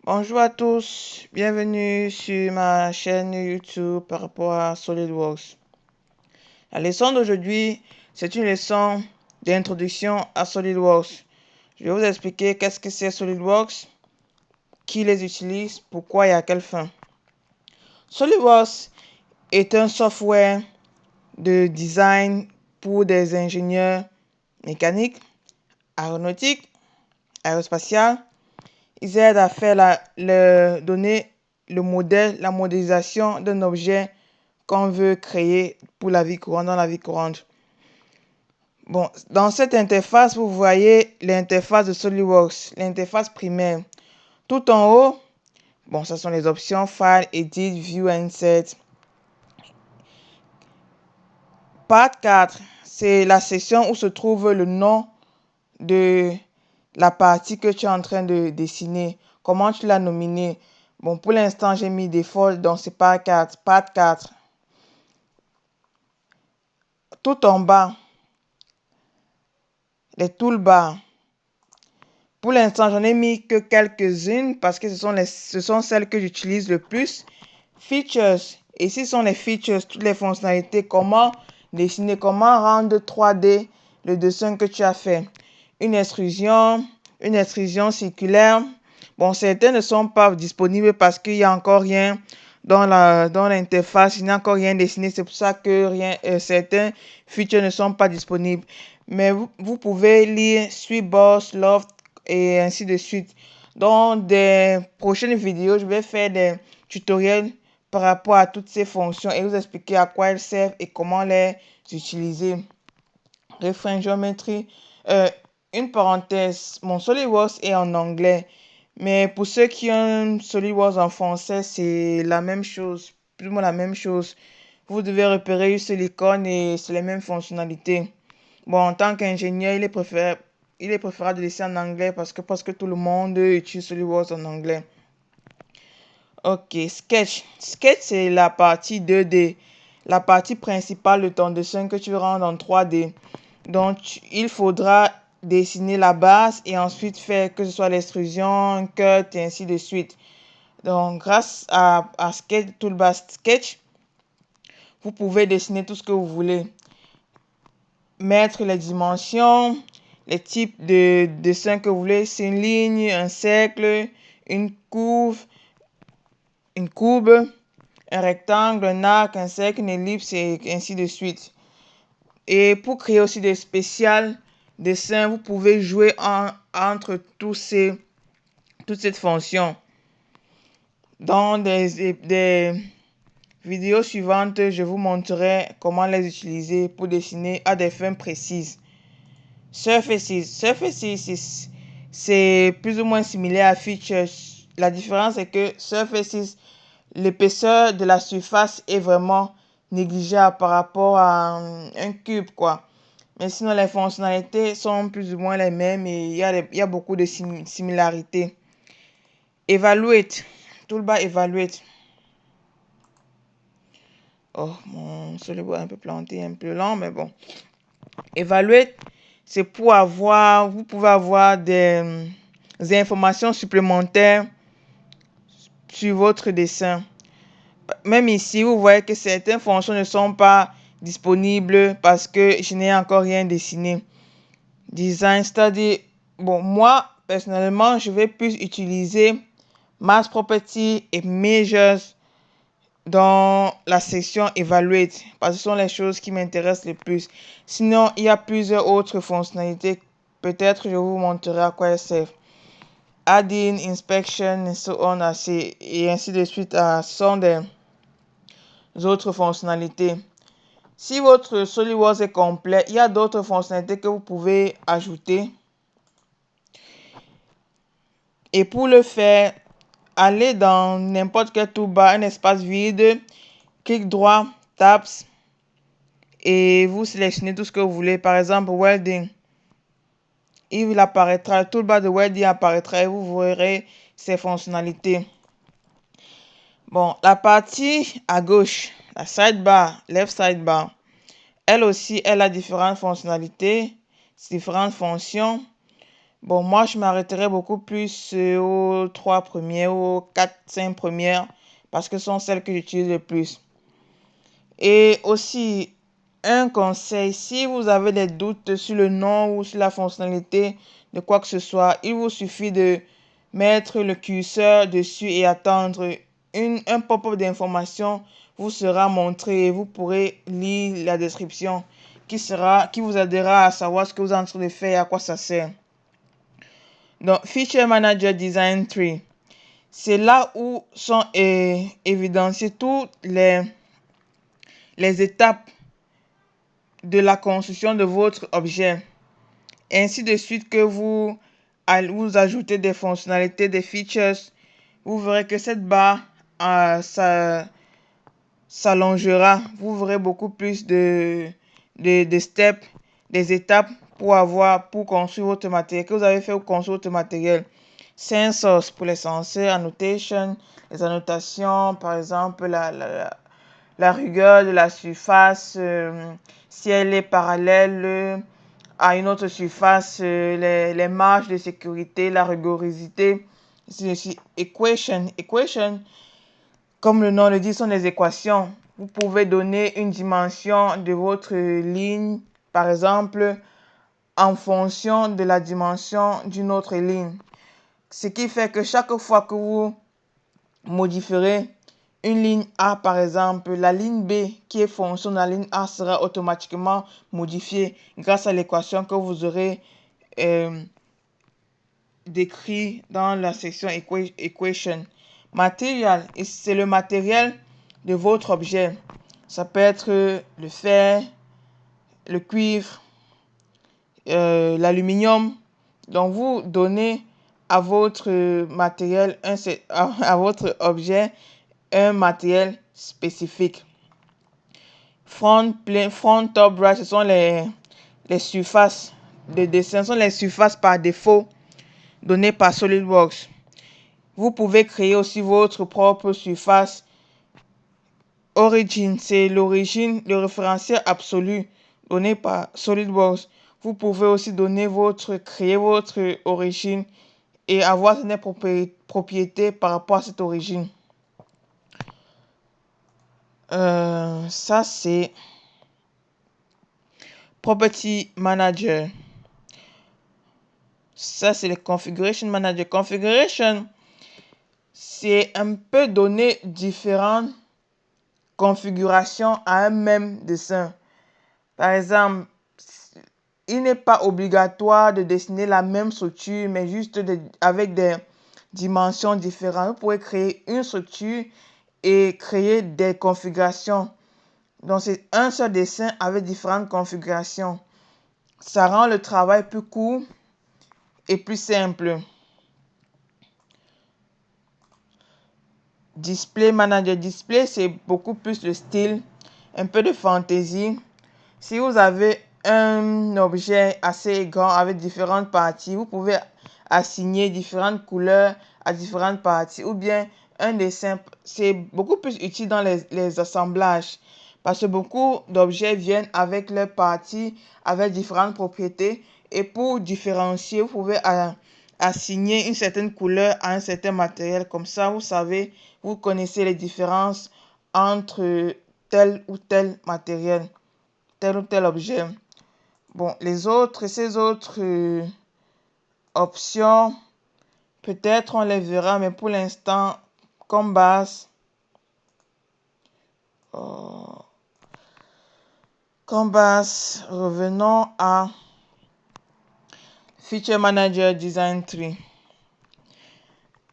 Bonjour à tous, bienvenue sur ma chaîne YouTube par rapport à SolidWorks. La leçon d'aujourd'hui, c'est une leçon d'introduction à SolidWorks. Je vais vous expliquer qu'est-ce que c'est SolidWorks, qui les utilise, pourquoi et à quelle fin. SolidWorks est un software de design pour des ingénieurs mécaniques, aéronautiques, aérospatiales. Ils aident à faire donner le modèle, la modélisation d'un objet qu'on veut créer pour la vie courante, dans la vie courante. Bon, dans cette interface, vous voyez l'interface de SolidWorks, l'interface primaire. Tout en haut, bon, ce sont les options File, Edit, View, Insert. Part 4, c'est la section où se trouve le nom de la partie que tu es en train de dessiner. Comment tu l'as nominé? Bon, pour l'instant, j'ai mis default, donc c'est part 4. Part 4. Tout en bas, les toolbars. Pour l'instant, j'en ai mis que quelques-unes parce que ce sont celles que j'utilise le plus. Features. Ici sont les features, toutes les fonctionnalités. Comment dessiner, comment rendre 3D le dessin que tu as fait. Une extrusion circulaire. Bon, certains ne sont pas disponibles parce qu'il n'y a encore rien dans l'interface. Il n'y a encore rien dessiné. C'est pour ça que certains features ne sont pas disponibles. Mais vous pouvez lire Sweetboss, Loft et ainsi de suite. Dans des prochaines vidéos, je vais faire des tutoriels par rapport à toutes ces fonctions et vous expliquer à quoi elles servent et comment les utiliser. Refrain géométrie. Une parenthèse, mon SolidWorks est en anglais, mais pour ceux qui ont SolidWorks en français, c'est la même chose, plus ou moins la même chose. Vous devez repérer une seule icône et c'est les mêmes fonctionnalités. Bon, en tant qu'ingénieur, il est préférable de laisser en anglais parce que tout le monde utilise SolidWorks en anglais. Ok, Sketch. Sketch, c'est la partie 2D, la partie principale de ton dessin que tu veux rendre en 3D. Donc, il faudra dessiner la base et ensuite faire que ce soit l'extrusion, un cut et ainsi de suite. Donc, grâce à Sketch, Toolbar Sketch, vous pouvez dessiner tout ce que vous voulez. Mettre les dimensions, les types de dessins que vous voulez. C'est une ligne, un cercle, une courbe, un rectangle, un arc, un cercle, une ellipse et ainsi de suite. Et pour créer aussi des spéciales dessins, vous pouvez jouer entre toutes ces fonctions. Dans des vidéos suivantes, je vous montrerai comment les utiliser pour dessiner à des fins précises. Surfaces, c'est plus ou moins similaire à Features. La différence est que Surfaces, l'épaisseur de la surface est vraiment négligeable par rapport à un cube, quoi. Mais sinon, les fonctionnalités sont plus ou moins les mêmes et il y a beaucoup de similarités. Evaluate. Toolbar Evaluate. Oh, mon SolidWorks est un peu planté, un peu lent, mais bon. Evaluate, c'est pour vous pouvez avoir des informations supplémentaires sur votre dessin. Même ici, vous voyez que certaines fonctions ne sont pas disponibles parce que je n'ai encore rien dessiné. Design Study. Bon, moi, personnellement, je vais plus utiliser Mass Property et Measures dans la section Evaluate parce que ce sont les choses qui m'intéressent le plus. Sinon, il y a plusieurs autres fonctionnalités. Peut-être je vous montrerai à quoi elles servent. Add-in, Inspection, et so on, et ainsi de suite. Ce sont des autres fonctionnalités. Si votre SolidWorks est complet, il y a d'autres fonctionnalités que vous pouvez ajouter. Et pour le faire, allez dans n'importe quel toolbar, un espace vide, clic droit, Tabs, et vous sélectionnez tout ce que vous voulez. Par exemple, Welding. Il apparaîtra, le toolbar de Welding apparaîtra et vous verrez ses fonctionnalités. Bon, la partie à gauche, la sidebar, left sidebar, elle aussi, elle a différentes fonctionnalités, différentes fonctions. Bon, moi, je m'arrêterai beaucoup plus aux 3 premières, aux 4, 5 premières, parce que ce sont celles que j'utilise le plus. Et aussi, un conseil, si vous avez des doutes sur le nom ou sur la fonctionnalité de quoi que ce soit, il vous suffit de mettre le curseur dessus et attendre. Un pop-up d'information vous sera montré et vous pourrez lire la description qui vous aidera à savoir ce que vous êtes en train de faire et à quoi ça sert. Donc, Feature Manager Design Tree, c'est là où sont évidenciées toutes les étapes de la construction de votre objet. Ainsi de suite que vous ajoutez des fonctionnalités, des features, vous verrez que cette barre s'allongera. Vous verrez beaucoup plus de steps, des étapes pour construire votre matériel, que vous avez fait pour construire votre matériel. Sensors pour les senseurs, annotation, les annotations, par exemple la rigueur de la surface, si elle est parallèle à une autre surface, les marges de sécurité, la rigorosité. Equation, comme le nom le dit, sont des équations. Vous pouvez donner une dimension de votre ligne, par exemple, en fonction de la dimension d'une autre ligne. Ce qui fait que chaque fois que vous modifierez une ligne A, par exemple, la ligne B qui est fonction de la ligne A sera automatiquement modifiée grâce à l'équation que vous aurez décrit dans la section Equation. Matériel, c'est le matériel de votre objet. Ça peut être le fer, le cuivre, l'aluminium. Donc, vous donnez à votre matériel, à votre objet, un matériel spécifique. Front, top, right, ce sont les surfaces de dessin, ce sont les surfaces par défaut données par SolidWorks. Vous pouvez créer aussi votre propre surface. Origin, c'est l'origine, le référentiel absolu donné par SolidWorks. Vous pouvez aussi créer votre origine et avoir certaines propriétés par rapport à cette origine. Ça, c'est Property Manager. Ça, c'est le Configuration Manager. Configuration, c'est un peu donner différentes configurations à un même dessin. Par exemple, il n'est pas obligatoire de dessiner la même structure, mais juste avec des dimensions différentes. Vous pouvez créer une structure et créer des configurations. Donc, c'est un seul dessin avec différentes configurations. Ça rend le travail plus court et plus simple. Display Manager. Display, c'est beaucoup plus le style, un peu de fantaisie. Si vous avez un objet assez grand avec différentes parties, vous pouvez assigner différentes couleurs à différentes parties. Ou bien un dessin, c'est beaucoup plus utile dans les assemblages. Parce que beaucoup d'objets viennent avec leurs parties, avec différentes propriétés. Et pour différencier, vous pouvez assigner une certaine couleur à un certain matériel. Comme ça, vous savez, vous connaissez les différences entre tel ou tel matériel, tel ou tel objet. Bon, ces autres options, peut-être on les verra, mais pour l'instant, comme base, revenons à Feature Manager Design Tree.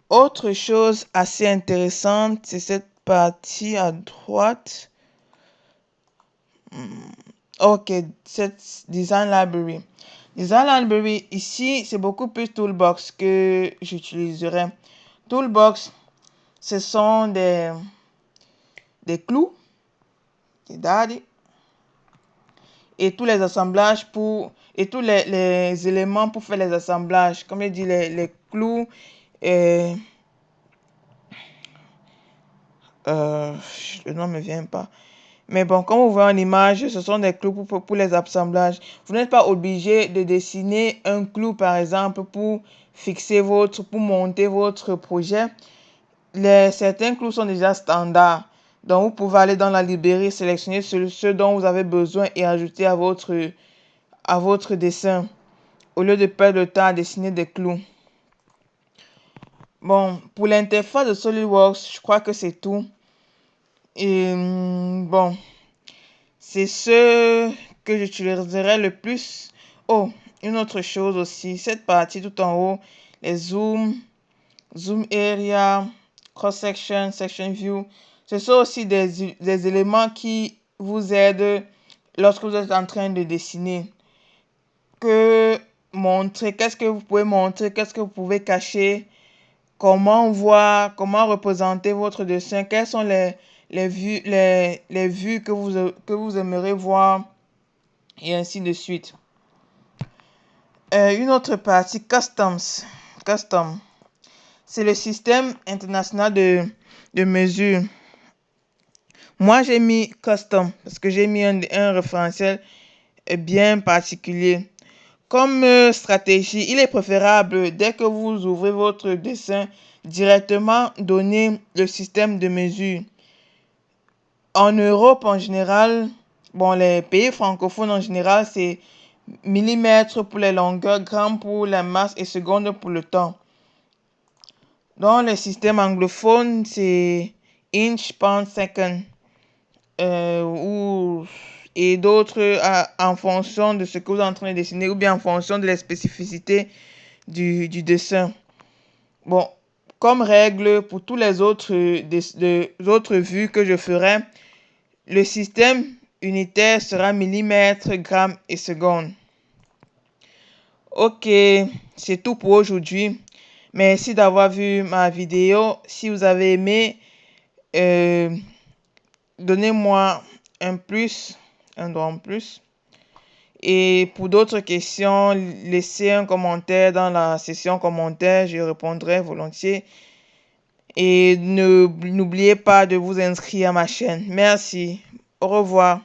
Autre chose assez intéressante, c'est cette partie à droite. Ok, cette Design Library. Design Library, ici, c'est beaucoup plus Toolbox que j'utiliserai. Toolbox, ce sont des clous, des daddy, et tous les assemblages et tous les éléments pour faire les assemblages. Comme je dis, les clous et le nom ne me vient pas. Mais bon, comme vous voyez en image, ce sont des clous pour les assemblages. Vous n'êtes pas obligé de dessiner un clou, par exemple, pour pour monter votre projet. Certains clous sont déjà standards. Donc, vous pouvez aller dans la librairie, sélectionner ce dont vous avez besoin et ajouter à votre dessin, au lieu de perdre le temps à dessiner des clous. Bon, pour l'interface de SolidWorks, je crois que c'est tout. Et bon, c'est ce que j'utiliserai le plus. Oh, une autre chose aussi, cette partie tout en haut, les zoom area, cross section, section view, ce sont aussi des éléments qui vous aident lorsque vous êtes en train de dessiner. Qu'est-ce que vous pouvez montrer, qu'est-ce que vous pouvez cacher, comment voir, comment représenter votre dessin, quelles sont les vues que vous aimeriez voir, et ainsi de suite. Une autre partie, Customs. Custom. C'est le système international de mesure. Moi, j'ai mis Custom parce que j'ai mis un référentiel bien particulier. Comme stratégie, il est préférable, dès que vous ouvrez votre dessin, directement donner le système de mesure. En Europe, en général, bon, les pays francophones en général, c'est millimètres pour les longueurs, grammes pour la masse et secondes pour le temps. Dans les systèmes anglophones, c'est inch, pound, second. Et d'autres en fonction de ce que vous êtes en train de dessiner ou bien en fonction de la spécificité du dessin. Bon, comme règle pour tous les autres, autres vues que je ferai, le système unitaire sera millimètres, grammes et secondes. Ok, c'est tout pour aujourd'hui. Merci d'avoir vu ma vidéo. Si vous avez aimé, donnez-moi un plus, un don en plus. Et pour d'autres questions, laissez un commentaire dans la section commentaires, je répondrai volontiers. Et n'oubliez pas de vous inscrire à ma chaîne. Merci. Au revoir.